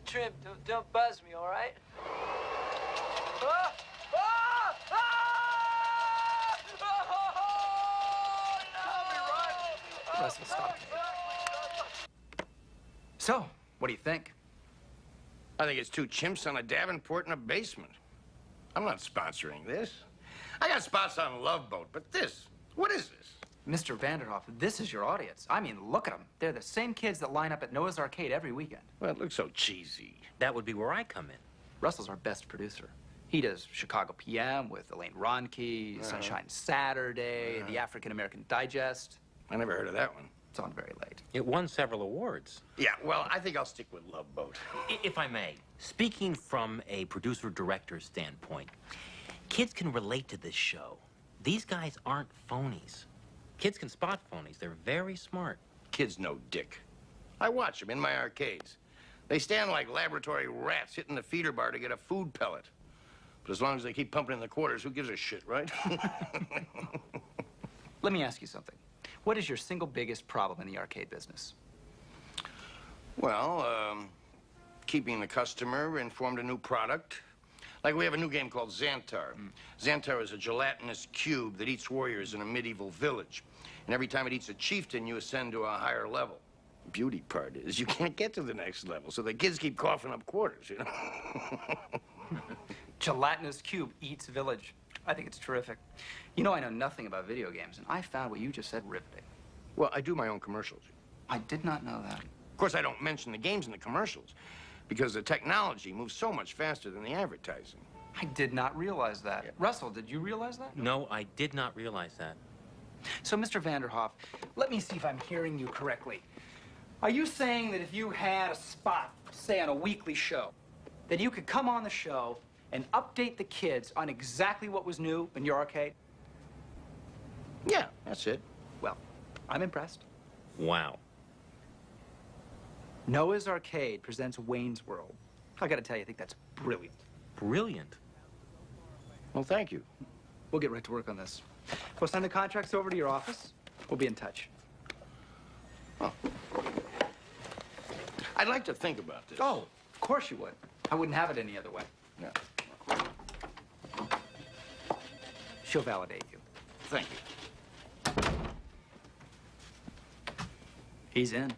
trim. Don't buzz me, all right? Russell, stop. So, what do you think? I think it's two chimps on a Davenport in a basement. I'm not sponsoring this. I got spots on Love Boat, but this, what is this? Mr. Vanderhoff, this is your audience. I mean, look at them. They're the same kids that line up at Noah's Arcade every weekend. Well, it looks so cheesy. That would be where I come in. Russell's our best producer. He does Chicago PM with Elaine Ronke, Sunshine Saturday, the African American Digest. I never heard of that one. It's on very late. It won several awards. Yeah, well, I think I'll stick with Love Boat. If I may, speaking from a producer-director standpoint, kids can relate to this show. These guys aren't phonies. Kids can spot phonies. They're very smart. Kids know dick. I watch them in my arcades. They stand like laboratory rats hitting the feeder bar to get a food pellet. But as long as they keep pumping in the quarters, who gives a shit, right? Let me ask you something. What is your single biggest problem in the arcade business? Well, keeping the customer informed of new product. Like we have a new game called Xantar. Xantar is a gelatinous cube that eats warriors in a medieval village. And every time it eats a chieftain, you ascend to a higher level. The beauty part is you can't get to the next level, so the kids keep coughing up quarters, you know? Gelatinous cube eats village. I think it's terrific. You know, I know nothing about video games, and I found what you just said riveting. Well, I do my own commercials. I did not know that. Of course, I don't mention the games in the commercials because the technology moves so much faster than the advertising. I did not realize that. Yeah. Russell, did you realize that? No, I did not realize that. So, Mr. Vanderhoff, let me see if I'm hearing you correctly. Are you saying that if you had a spot, say on a weekly show, that you could come on the show and update the kids on exactly what was new in your arcade? Yeah, that's it. Well, I'm impressed. Wow. Noah's Arcade presents Wayne's World. I gotta tell you, I think that's brilliant. Brilliant. Well, thank you. We'll get right to work on this. We'll send the contracts over to your office. We'll be in touch. Oh. I'd like to think about this. Oh, of course you would. I wouldn't have it any other way. Yeah. She'll validate you. Thank you. He's in.